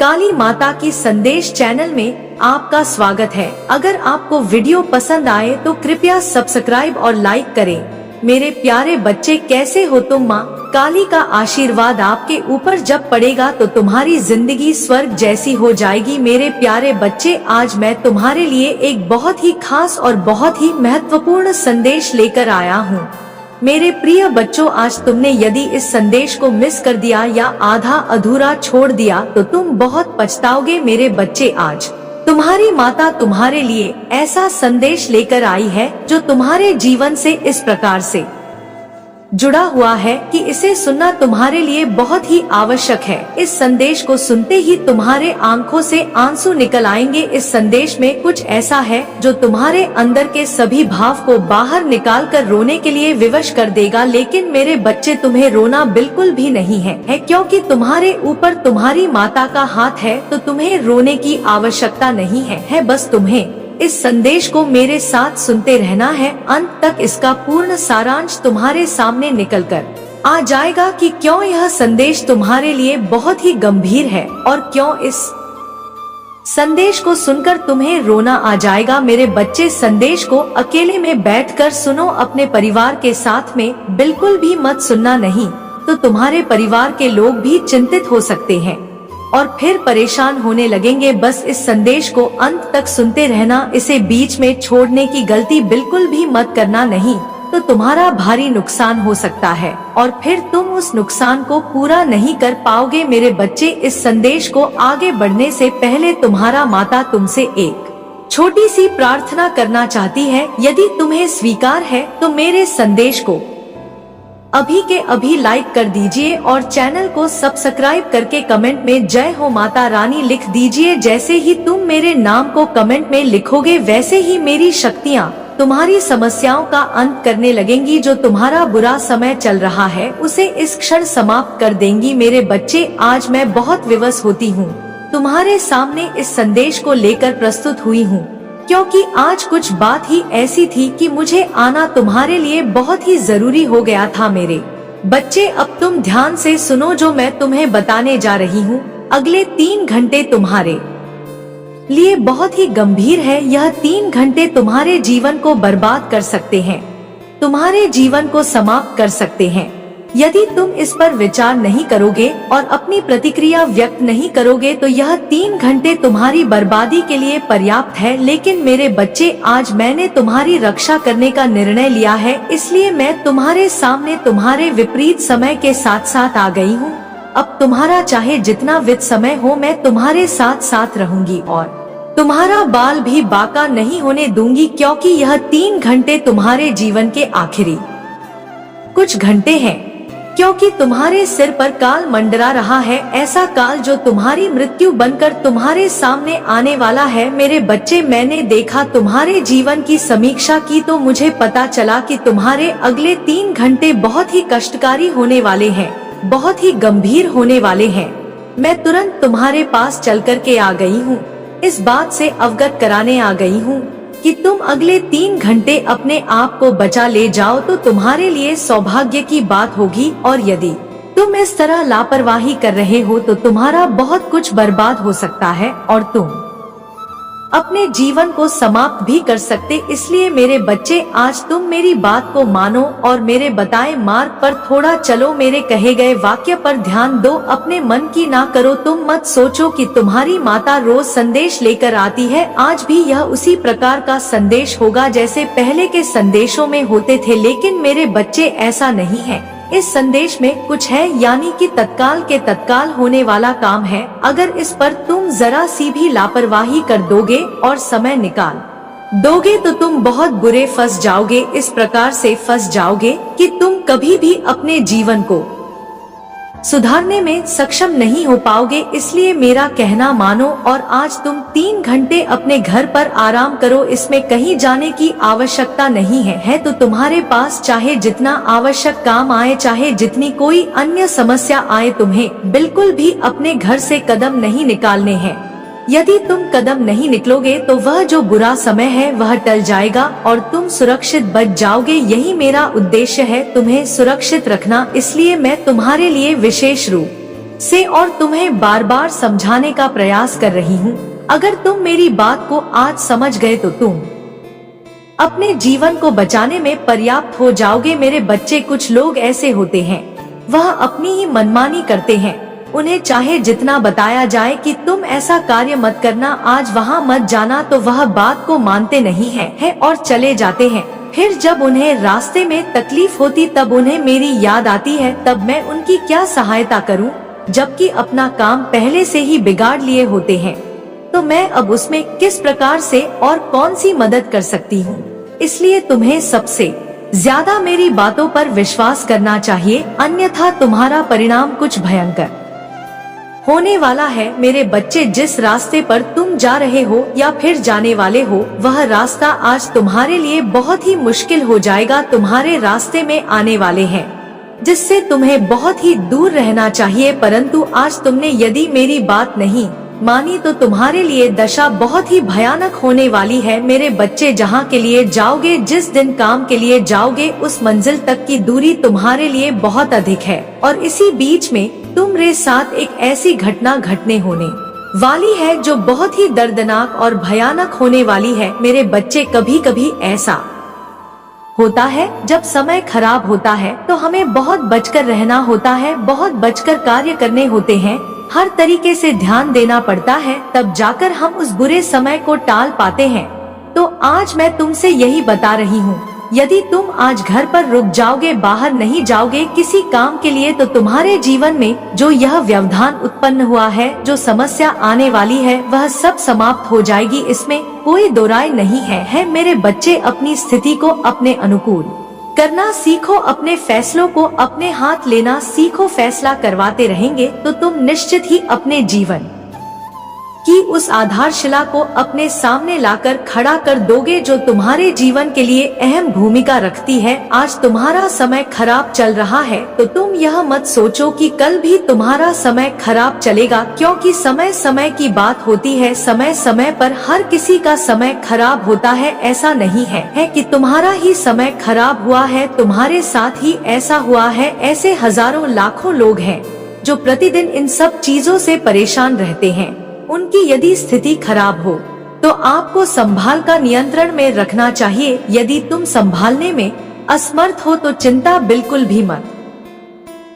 काली माता की संदेश चैनल में आपका स्वागत है। अगर आपको वीडियो पसंद आए तो कृपया सब्सक्राइब और लाइक करें। मेरे प्यारे बच्चे, कैसे हो तुम? माँ काली का आशीर्वाद आपके ऊपर जब पड़ेगा तो तुम्हारी जिंदगी स्वर्ग जैसी हो जाएगी। मेरे प्यारे बच्चे, आज मैं तुम्हारे लिए एक बहुत ही खास और बहुत ही महत्वपूर्ण संदेश लेकर आया हूँ। मेरे प्रिय बच्चों, आज तुमने यदि इस संदेश को मिस कर दिया या आधा अधूरा छोड़ दिया तो तुम बहुत पछताओगे। मेरे बच्चे, आज तुम्हारी माता तुम्हारे लिए ऐसा संदेश लेकर आई है जो तुम्हारे जीवन से इस प्रकार से जुड़ा हुआ है कि इसे सुनना तुम्हारे लिए बहुत ही आवश्यक है। इस संदेश को सुनते ही तुम्हारे आंखों से आंसू निकल आएंगे। इस संदेश में कुछ ऐसा है जो तुम्हारे अंदर के सभी भाव को बाहर निकाल कर रोने के लिए विवश कर देगा। लेकिन मेरे बच्चे, तुम्हें रोना बिल्कुल भी नहीं है, क्योंकि तुम्हारे ऊपर तुम्हारी माता का हाथ है, तो तुम्हें रोने की आवश्यकता नहीं है। बस तुम्हें इस संदेश को मेरे साथ सुनते रहना है। अंत तक इसका पूर्ण सारांश तुम्हारे सामने निकलकर आ जाएगा कि क्यों यह संदेश तुम्हारे लिए बहुत ही गंभीर है और क्यों इस संदेश को सुनकर तुम्हें रोना आ जाएगा। मेरे बच्चे, संदेश को अकेले में बैठकर सुनो, अपने परिवार के साथ में बिल्कुल भी मत सुनना, नहीं तो तुम्हारे परिवार के लोग भी चिंतित हो सकते हैं और फिर परेशान होने लगेंगे। बस इस संदेश को अंत तक सुनते रहना, इसे बीच में छोड़ने की गलती बिल्कुल भी मत करना, नहीं तो तुम्हारा भारी नुकसान हो सकता है और फिर तुम उस नुकसान को पूरा नहीं कर पाओगे। मेरे बच्चे, इस संदेश को आगे बढ़ने से पहले तुम्हारा माता तुमसे एक छोटी सी प्रार्थना करना चाहती है। यदि तुम्हें स्वीकार है तो मेरे संदेश को अभी के अभी लाइक कर दीजिए और चैनल को सब्सक्राइब करके कमेंट में जय हो माता रानी लिख दीजिए। जैसे ही तुम मेरे नाम को कमेंट में लिखोगे, वैसे ही मेरी शक्तियाँ तुम्हारी समस्याओं का अंत करने लगेंगी। जो तुम्हारा बुरा समय चल रहा है उसे इस क्षण समाप्त कर देंगी। मेरे बच्चे, आज मैं बहुत विवश होती हूँ, तुम्हारे सामने इस संदेश को लेकर प्रस्तुत हुई हूँ, क्योंकि आज कुछ बात ही ऐसी थी कि मुझे आना तुम्हारे लिए बहुत ही जरूरी हो गया था। मेरे बच्चे, अब तुम ध्यान से सुनो जो मैं तुम्हें बताने जा रही हूँ। अगले 3 घंटे तुम्हारे लिए बहुत ही गंभीर है। यह 3 घंटे तुम्हारे जीवन को बर्बाद कर सकते हैं, तुम्हारे जीवन को समाप्त कर सकते हैं। यदि तुम इस पर विचार नहीं करोगे और अपनी प्रतिक्रिया व्यक्त नहीं करोगे तो यह 3 घंटे तुम्हारी बर्बादी के लिए पर्याप्त है। लेकिन मेरे बच्चे, आज मैंने तुम्हारी रक्षा करने का निर्णय लिया है, इसलिए मैं तुम्हारे सामने तुम्हारे विपरीत समय के साथ साथ आ गई हूँ। अब तुम्हारा चाहे जितना वित समय हो, मैं तुम्हारे साथ साथ रहूंगी और तुम्हारा बाल भी बाका नहीं होने दूंगी, क्योंकि यह 3 घंटे तुम्हारे जीवन के आखिरी कुछ घंटे हैं, क्योंकि तुम्हारे सिर पर काल मंडरा रहा है, ऐसा काल जो तुम्हारी मृत्यु बनकर तुम्हारे सामने आने वाला है। मेरे बच्चे, मैंने देखा, तुम्हारे जीवन की समीक्षा की तो मुझे पता चला कि तुम्हारे अगले 3 घंटे बहुत ही कष्टकारी होने वाले हैं, बहुत ही गंभीर होने वाले हैं। मैं तुरंत तुम्हारे पास चल कर के आ गई हूँ, इस बात से अवगत कराने आ गई हूँ कि तुम अगले 3 घंटे अपने आप को बचा ले जाओ तो तुम्हारे लिए सौभाग्य की बात होगी। और यदि तुम इस तरह लापरवाही कर रहे हो तो तुम्हारा बहुत कुछ बर्बाद हो सकता है और तुम अपने जीवन को समाप्त भी कर सकते। इसलिए मेरे बच्चे, आज तुम मेरी बात को मानो और मेरे बताए मार्ग पर थोड़ा चलो। मेरे कहे गए वाक्य पर ध्यान दो, अपने मन की ना करो। तुम मत सोचो कि तुम्हारी माता रोज संदेश लेकर आती है, आज भी यह उसी प्रकार का संदेश होगा जैसे पहले के संदेशों में होते थे। लेकिन मेरे बच्चे, ऐसा नहीं है। इस संदेश में कुछ है, यानी कि तत्काल के तत्काल होने वाला काम है। अगर इस पर तुम जरा सी भी लापरवाही कर दोगे और समय निकाल दोगे तो तुम बहुत बुरे फंस जाओगे। इस प्रकार से फंस जाओगे कि तुम कभी भी अपने जीवन को सुधारने में सक्षम नहीं हो पाओगे। इसलिए मेरा कहना मानो और आज तुम 3 घंटे अपने घर पर आराम करो, इसमें कहीं जाने की आवश्यकता नहीं है तो तुम्हारे पास चाहे जितना आवश्यक काम आए, चाहे जितनी कोई अन्य समस्या आए, तुम्हें बिल्कुल भी अपने घर से कदम नहीं निकालने हैं। यदि तुम कदम नहीं निकलोगे तो वह जो बुरा समय है वह टल जाएगा और तुम सुरक्षित बच जाओगे। यही मेरा उद्देश्य है, तुम्हें सुरक्षित रखना। इसलिए मैं तुम्हारे लिए विशेष रूप से और तुम्हें बार बार समझाने का प्रयास कर रही हूँ। अगर तुम मेरी बात को आज समझ गए तो तुम अपने जीवन को बचाने में पर्याप्त हो जाओगे। मेरे बच्चे, कुछ लोग ऐसे होते हैं, वह अपनी ही मनमानी करते हैं। उन्हें चाहे जितना बताया जाए कि तुम ऐसा कार्य मत करना, आज वहाँ मत जाना, तो वह बात को मानते नहीं है और चले जाते हैं। फिर जब उन्हें रास्ते में तकलीफ होती तब उन्हें मेरी याद आती है, तब मैं उनकी क्या सहायता करूं, जबकि अपना काम पहले से ही बिगाड़ लिए होते हैं। तो मैं अब उसमें किस प्रकार से और कौन सी मदद कर सकती हूँ। इसलिए तुम्हें सबसे ज्यादा मेरी बातों पर विश्वास करना चाहिए, अन्यथा तुम्हारा परिणाम कुछ भयंकर होने वाला है। मेरे बच्चे, जिस रास्ते पर तुम जा रहे हो या फिर जाने वाले हो, वह रास्ता आज तुम्हारे लिए बहुत ही मुश्किल हो जाएगा। तुम्हारे रास्ते में आने वाले हैं जिससे तुम्हें बहुत ही दूर रहना चाहिए, परंतु आज तुमने यदि मेरी बात नहीं मानी तो तुम्हारे लिए दशा बहुत ही भयानक होने वाली है। मेरे बच्चे, जहाँ के लिए जाओगे, जिस दिन काम के लिए जाओगे, उस मंजिल तक की दूरी तुम्हारे लिए बहुत अधिक है और इसी बीच में तुम्हारे साथ एक ऐसी घटना घटने होने वाली है जो बहुत ही दर्दनाक और भयानक होने वाली है। मेरे बच्चे, कभी कभी ऐसा होता है जब समय खराब होता है तो हमें बहुत बचकर रहना होता है, बहुत बचकर कार्य करने होते हैं, हर तरीके से ध्यान देना पड़ता है, तब जाकर हम उस बुरे समय को टाल पाते हैं। तो आज मैं तुमसे यही बता रही हूँ, यदि तुम आज घर पर रुक जाओगे, बाहर नहीं जाओगे किसी काम के लिए, तो तुम्हारे जीवन में जो यह व्यवधान उत्पन्न हुआ है, जो समस्या आने वाली है, वह सब समाप्त हो जाएगी। इसमें कोई दो राय नहीं है। मेरे बच्चे, अपनी स्थिति को अपने अनुकूल करना सीखो, अपने फैसलों को अपने हाथ लेना सीखो। फैसला करवाते रहेंगे तो तुम निश्चित ही अपने जीवन की उस आधारशिला को अपने सामने लाकर खड़ा कर दोगे जो तुम्हारे जीवन के लिए अहम भूमिका रखती है। आज तुम्हारा समय खराब चल रहा है तो तुम यह मत सोचो कि कल भी तुम्हारा समय खराब चलेगा, क्योंकि समय समय की बात होती है। समय समय पर हर किसी का समय खराब होता है। ऐसा नहीं है कि तुम्हारा ही समय खराब हुआ है, तुम्हारे साथ ही ऐसा हुआ है। ऐसे हजारों लाखों लोग हैं जो प्रतिदिन इन सब चीजों से परेशान रहते हैं। उनकी यदि स्थिति खराब हो तो आपको संभाल का नियंत्रण में रखना चाहिए। यदि तुम संभालने में असमर्थ हो तो चिंता बिल्कुल भी मत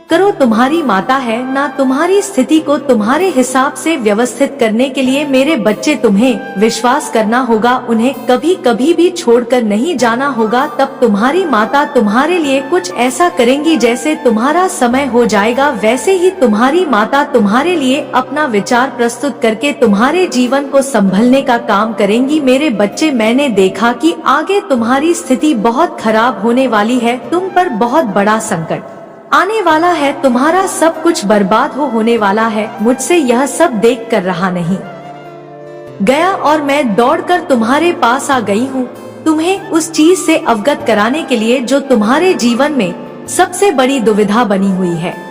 करो। तुम्हारी माता है ना, तुम्हारी स्थिति को तुम्हारे हिसाब से व्यवस्थित करने के लिए। मेरे बच्चे, तुम्हें विश्वास करना होगा, उन्हें कभी कभी भी छोड़कर नहीं जाना होगा। तब तुम्हारी माता तुम्हारे लिए कुछ ऐसा करेंगी जैसे तुम्हारा समय हो जाएगा, वैसे ही तुम्हारी माता तुम्हारे लिए अपना विचार प्रस्तुत करके तुम्हारे जीवन को संभलने का काम करेंगी। मेरे बच्चे, मैंने देखा कि आगे तुम्हारी स्थिति बहुत खराब होने वाली है, तुम पर बहुत बड़ा संकट आने वाला है, तुम्हारा सब कुछ बर्बाद होने वाला है। मुझसे यह सब देख कर रहा नहीं गया और मैं दौड़कर तुम्हारे पास आ गई हूँ, तुम्हें उस चीज से अवगत कराने के लिए जो तुम्हारे जीवन में सबसे बड़ी दुविधा बनी हुई है।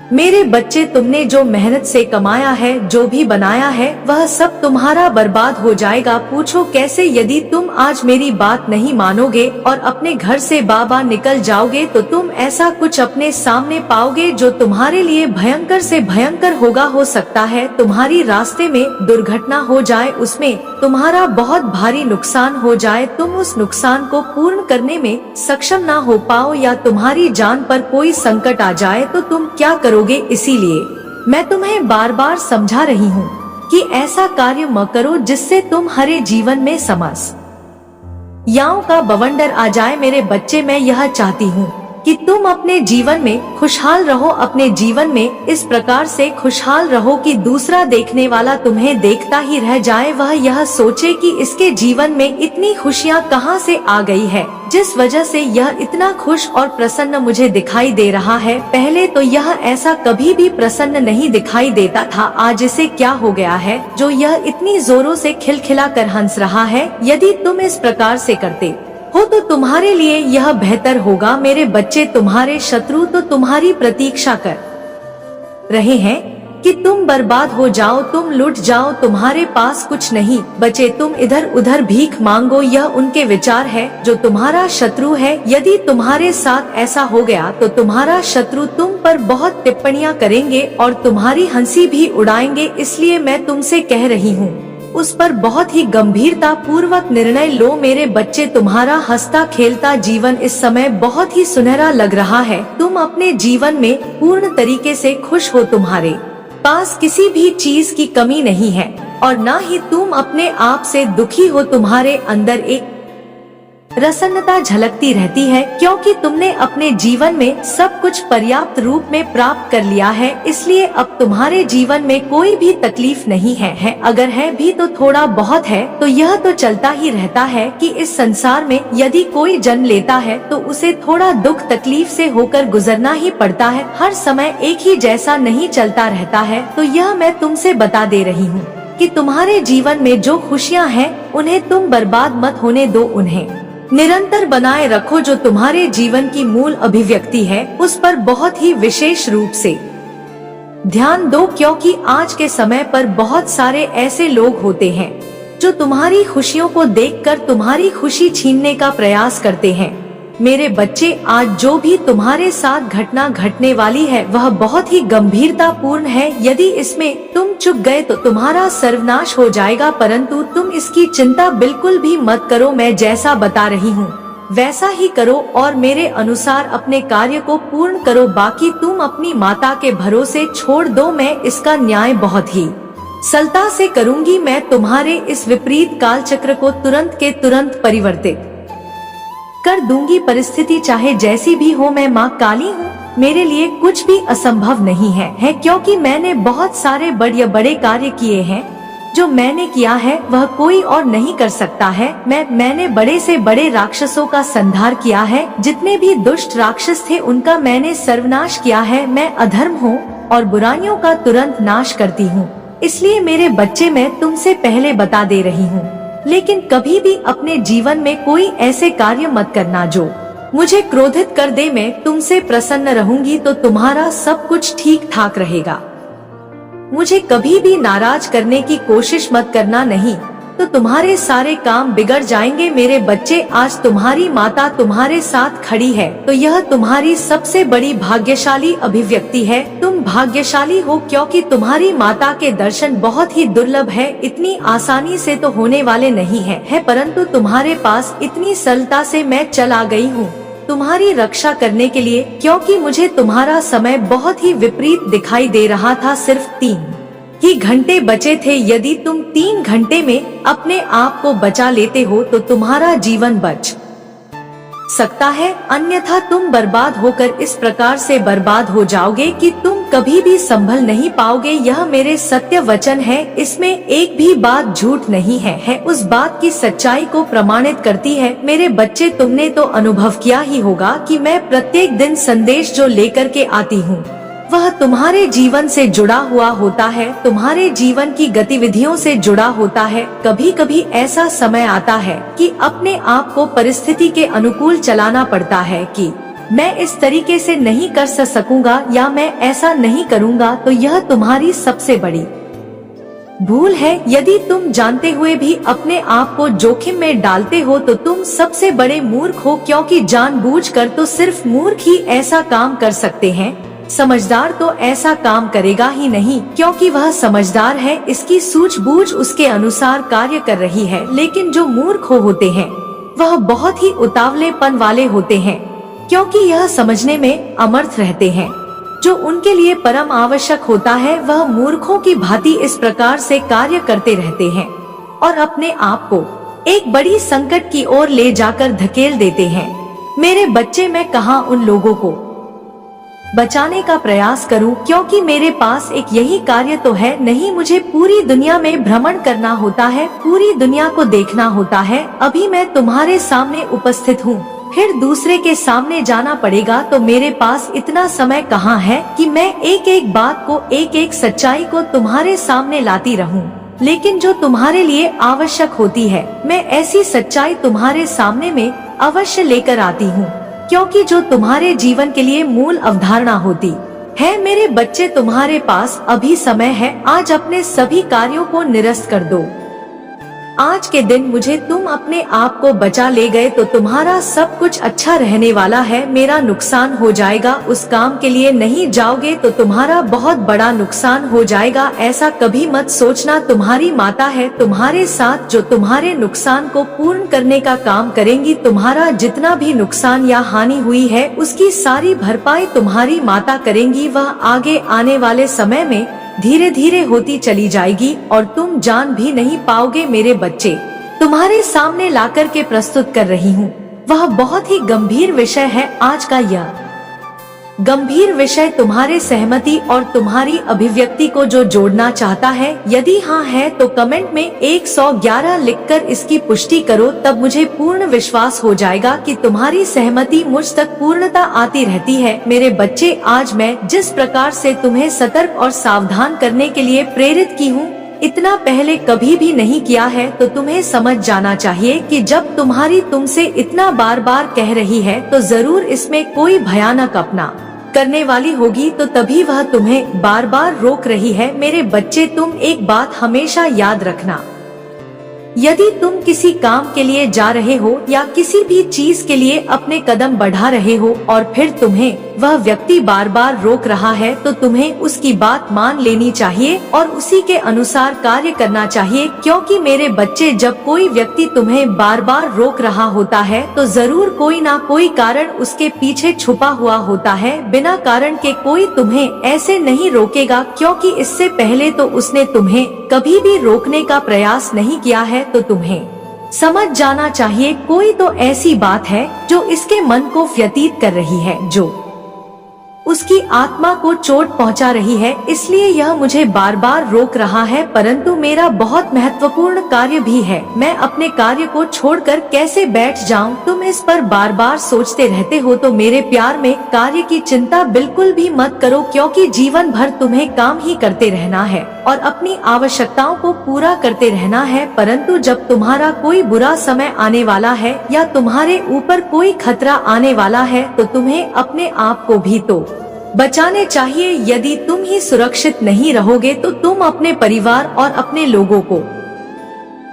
मेरे बच्चे, तुमने जो मेहनत से कमाया है, जो भी बनाया है, वह सब तुम्हारा बर्बाद हो जाएगा। पूछो कैसे? यदि तुम आज मेरी बात नहीं मानोगे और अपने घर से बाबा निकल जाओगे तो तुम ऐसा कुछ अपने सामने पाओगे जो तुम्हारे लिए भयंकर से भयंकर होगा। हो सकता है तुम्हारी रास्ते में दुर्घटना हो जाए, उसमें तुम्हारा बहुत भारी नुकसान हो जाए, तुम उस नुकसान को पूर्ण करने में सक्षम ना हो पाओ, या तुम्हारी जान पर कोई संकट आ जाए तो तुम क्या करोगे? इसीलिए मैं तुम्हें बार बार समझा रही हूँ कि ऐसा कार्य मत करो जिससे तुम्हारे जीवन में समस्याओं का बवंडर आ जाए। मेरे बच्चे, मैं यह चाहती हूँ कि तुम अपने जीवन में खुशहाल रहो, अपने जीवन में इस प्रकार से खुशहाल रहो कि दूसरा देखने वाला तुम्हें देखता ही रह जाए, वह यह सोचे कि इसके जीवन में इतनी खुशियाँ कहाँ से आ गई है, जिस वजह से यह इतना खुश और प्रसन्न मुझे दिखाई दे रहा है। पहले तो यह ऐसा कभी भी प्रसन्न नहीं दिखाई देता था, आज इसे क्या हो गया है जो यह इतनी जोरों से खिलखिला कर हंस रहा है। यदि तुम इस प्रकार से करते हो तो तुम्हारे लिए यह बेहतर होगा। मेरे बच्चे, तुम्हारे शत्रु तो तुम्हारी प्रतीक्षा कर रहे हैं, कि तुम बर्बाद हो जाओ, तुम लुट जाओ, तुम्हारे पास कुछ नहीं बचे, तुम इधर उधर भीख मांगो। यह उनके विचार है जो तुम्हारा शत्रु है। यदि तुम्हारे साथ ऐसा हो गया तो तुम्हारा शत्रु तुम पर बहुत टिप्पणियां करेंगे और तुम्हारी हंसी भी उड़ाएंगे। इसलिए मैं तुमसे कह रही हूँ, उस पर बहुत ही गंभीरता पूर्वक निर्णय लो। मेरे बच्चे, तुम्हारा हंसता खेलता जीवन इस समय बहुत ही सुनहरा लग रहा है। तुम अपने जीवन में पूर्ण तरीके से खुश हो, तुम्हारे पास किसी भी चीज की कमी नहीं है और न ही तुम अपने आप से दुखी हो। तुम्हारे अंदर एक प्रसन्नता झलकती रहती है क्योंकि तुमने अपने जीवन में सब कुछ पर्याप्त रूप में प्राप्त कर लिया है। इसलिए अब तुम्हारे जीवन में कोई भी तकलीफ नहीं है। अगर है भी तो थोड़ा बहुत है, तो यह तो चलता ही रहता है कि इस संसार में यदि कोई जन्म लेता है तो उसे थोड़ा दुख तकलीफ से होकर गुजरना ही पड़ता है। हर समय एक ही जैसा नहीं चलता रहता है। तो यह मैं तुमसे बता दे रही हूँ कि तुम्हारे जीवन में जो खुशियाँ हैं उन्हें तुम बर्बाद मत होने दो, उन्हें निरंतर बनाए रखो। जो तुम्हारे जीवन की मूल अभिव्यक्ति है उस पर बहुत ही विशेष रूप से ध्यान दो, क्योंकि आज के समय पर बहुत सारे ऐसे लोग होते हैं जो तुम्हारी खुशियों को देखकर तुम्हारी खुशी छीनने का प्रयास करते हैं। मेरे बच्चे, आज जो भी तुम्हारे साथ घटना घटने वाली है वह बहुत ही गंभीरता पूर्ण है। यदि इसमें तुम चुप गए तो तुम्हारा सर्वनाश हो जाएगा, परंतु तुम इसकी चिंता बिल्कुल भी मत करो। मैं जैसा बता रही हूँ वैसा ही करो और मेरे अनुसार अपने कार्य को पूर्ण करो। बाकी तुम अपनी माता के भरोसे छोड़ दो, मैं इसका न्याय बहुत ही सरलता से करूँगी। मैं तुम्हारे इस विपरीत काल चक्र को तुरंत के तुरंत परिवर्तित कर दूंगी। परिस्थिति चाहे जैसी भी हो, मैं माँ काली हूँ, मेरे लिए कुछ भी असंभव नहीं है क्योंकि मैंने बहुत सारे बड़े कार्य किए हैं। जो मैंने किया है वह कोई और नहीं कर सकता है। मैंने बड़े से बड़े राक्षसों का संहार किया है। जितने भी दुष्ट राक्षस थे उनका मैंने सर्वनाश किया है। मैं अधर्म हूँ और बुराइयों का तुरंत नाश करती हूँ। इसलिए मेरे बच्चे, मैं तुमसे पहले बता दे रही हूँ, लेकिन कभी भी अपने जीवन में कोई ऐसे कार्य मत करना जो मुझे क्रोधित कर दे। मैं तुमसे प्रसन्न रहूंगी तो तुम्हारा सब कुछ ठीक ठाक रहेगा। मुझे कभी भी नाराज करने की कोशिश मत करना, नहीं तो तुम्हारे सारे काम बिगड़ जाएंगे। मेरे बच्चे, आज तुम्हारी माता तुम्हारे साथ खड़ी है तो यह तुम्हारी सबसे बड़ी भाग्यशाली अभिव्यक्ति है। तुम भाग्यशाली हो क्योंकि तुम्हारी माता के दर्शन बहुत ही दुर्लभ है। इतनी आसानी से तो होने वाले नहीं है, परंतु तुम्हारे पास इतनी सरलता से मैं चला गई हूँ तुम्हारी रक्षा करने के लिए, क्योंकि मुझे तुम्हारा समय बहुत ही विपरीत दिखाई दे रहा था। सिर्फ 3 ही घंटे बचे थे। यदि तुम 3 घंटे में अपने आप को बचा लेते हो तो तुम्हारा जीवन बच सकता है, अन्यथा तुम बर्बाद होकर इस प्रकार से बर्बाद हो जाओगे कि तुम कभी भी संभल नहीं पाओगे। यह मेरे सत्य वचन है, इसमें एक भी बात झूठ नहीं है, उस बात की सच्चाई को प्रमाणित करती है। मेरे बच्चे, तुमने तो अनुभव किया ही होगा कि मैं प्रत्येक दिन संदेश जो लेकर के आती हूँ वह तुम्हारे जीवन से जुड़ा हुआ होता है, तुम्हारे जीवन की गतिविधियों से जुड़ा होता है। कभी कभी ऐसा समय आता है कि अपने आप को परिस्थिति के अनुकूल चलाना पड़ता है कि मैं इस तरीके से नहीं कर सकूंगा या मैं ऐसा नहीं करूंगा, तो यह तुम्हारी सबसे बड़ी भूल है। यदि तुम जानते हुए भी अपने आप को जोखिम में डालते हो तो तुम सबसे बड़े मूर्ख हो, क्योंकि जानबूझकर तो सिर्फ मूर्ख ही ऐसा काम कर सकते हैं। समझदार तो ऐसा काम करेगा ही नहीं, क्योंकि वह समझदार है, इसकी सूझबूझ उसके अनुसार कार्य कर रही है। लेकिन जो मूर्ख होते हैं वह बहुत ही उतावलेपन वाले होते हैं, क्योंकि यह समझने में अमर्थ रहते हैं। जो उनके लिए परम आवश्यक होता है वह मूर्खों की भांति इस प्रकार से कार्य करते रहते हैं और अपने आप को एक बड़ी संकट की ओर ले जाकर धकेल देते हैं। मेरे बच्चे, मैं कहाँ उन लोगों को बचाने का प्रयास करूं, क्योंकि मेरे पास एक यही कार्य तो है नहीं। मुझे पूरी दुनिया में भ्रमण करना होता है, पूरी दुनिया को देखना होता है। अभी मैं तुम्हारे सामने उपस्थित हूँ, फिर दूसरे के सामने जाना पड़ेगा, तो मेरे पास इतना समय कहाँ है कि मैं एक एक बात को, एक एक सच्चाई को तुम्हारे सामने लाती रहूं। लेकिन जो तुम्हारे लिए आवश्यक होती है, मैं ऐसी सच्चाई तुम्हारे सामने में अवश्य लेकर आती हूँ, क्योंकि जो तुम्हारे जीवन के लिए मूल अवधारणा होती है मेरे बच्चे, तुम्हारे पास अभी समय है, आज अपने सभी कार्यों को निरस्त कर दो। आज के दिन मुझे तुम अपने आप को बचा ले गए तो तुम्हारा सब कुछ अच्छा रहने वाला है, मेरा नुकसान हो जाएगा। उस काम के लिए नहीं जाओगे तो तुम्हारा बहुत बड़ा नुकसान हो जाएगा। ऐसा कभी मत सोचना, तुम्हारी माता है तुम्हारे साथ जो तुम्हारे नुकसान को पूर्ण करने का काम करेंगी। तुम्हारा जितना भी नुकसान या हानि हुई है उसकी सारी भरपाई तुम्हारी माता करेंगी। वह आगे आने वाले समय में धीरे धीरे होती चली जाएगी और तुम जान भी नहीं पाओगे। मेरे बच्चे, तुम्हारे सामने लाकर के प्रस्तुत कर रही हूँ, वह बहुत ही गंभीर विषय है। आज का यह गंभीर विषय तुम्हारे सहमति और तुम्हारी अभिव्यक्ति को जो जोड़ना चाहता है, यदि हाँ है तो कमेंट में 111 लिखकर इसकी पुष्टि करो, तब मुझे पूर्ण विश्वास हो जाएगा कि तुम्हारी सहमति मुझ तक पूर्णता आती रहती है। मेरे बच्चे, आज मैं जिस प्रकार से तुम्हें सतर्क और सावधान करने के लिए प्रेरित की हूँ, इतना पहले कभी भी नहीं किया है। तो तुम्हें समझ जाना चाहिए कि जब तुम्हारी तुमसे इतना बार बार कह रही है तो जरूर इसमें कोई भयानक अपना करने वाली होगी, तो तभी वह तुम्हें बार बार रोक रही है। मेरे बच्चे, तुम एक बात हमेशा याद रखना, यदि तुम किसी काम के लिए जा रहे हो या किसी भी चीज के लिए अपने कदम बढ़ा रहे हो और फिर तुम्हें वह व्यक्ति बार बार रोक रहा है, तो तुम्हें उसकी बात मान लेनी चाहिए और उसी के अनुसार कार्य करना चाहिए। क्योंकि मेरे बच्चे, जब कोई व्यक्ति तुम्हें बार बार रोक रहा होता है तो जरूर कोई ना कोई कारण उसके पीछे छुपा हुआ होता है। बिना कारण के कोई तुम्हें ऐसे नहीं रोकेगा, क्योंकि इससे पहले तो उसने तुम्हें कभी भी रोकने का प्रयास नहीं किया है। तो तुम्हें समझ जाना चाहिए, कोई तो ऐसी बात है जो इसके मन को व्यतीत कर रही है, जो उसकी आत्मा को चोट पहुंचा रही है, इसलिए यह मुझे बार बार रोक रहा है। परंतु मेरा बहुत महत्वपूर्ण कार्य भी है, मैं अपने कार्य को छोड़कर कैसे बैठ जाऊं? तुम इस पर बार बार सोचते रहते हो। तो मेरे प्यार में, कार्य की चिंता बिल्कुल भी मत करो, क्योंकि जीवन भर तुम्हें काम ही करते रहना है और अपनी आवश्यकताओं को पूरा करते रहना है। परंतु जब तुम्हारा कोई बुरा समय आने वाला है या तुम्हारे ऊपर कोई खतरा आने वाला है, तो तुम्हें अपने आप को भी तो बचाने चाहिए। यदि तुम ही सुरक्षित नहीं रहोगे तो तुम अपने परिवार और अपने लोगों को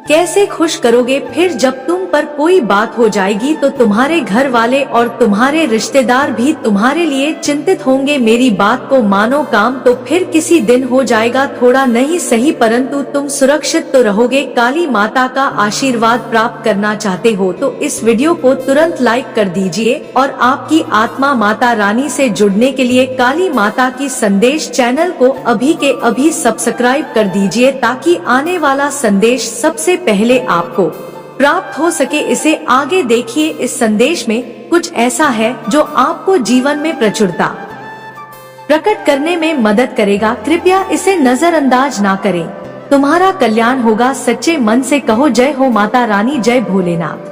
कैसे खुश करोगे? फिर जब तुम पर कोई बात हो जाएगी तो तुम्हारे घर वाले और तुम्हारे रिश्तेदार भी तुम्हारे लिए चिंतित होंगे। मेरी बात को मानो, काम तो फिर किसी दिन हो जाएगा, थोड़ा नहीं सही, परंतु तुम सुरक्षित तो रहोगे। काली माता का आशीर्वाद प्राप्त करना चाहते हो तो इस वीडियो को तुरंत लाइक कर दीजिए और आपकी आत्मा माता रानी से जुड़ने के लिए काली माता की संदेश चैनल को अभी के अभी सब्सक्राइब कर दीजिए, ताकि आने वाला संदेश सबसे पहले आपको प्राप्त हो सके। इसे आगे देखिए। इस संदेश में कुछ ऐसा है जो आपको जीवन में प्रचुरता प्रकट करने में मदद करेगा। कृपया इसे नजरअंदाज ना करें, तुम्हारा कल्याण होगा। सच्चे मन से कहो, जय हो माता रानी, जय भोलेनाथ।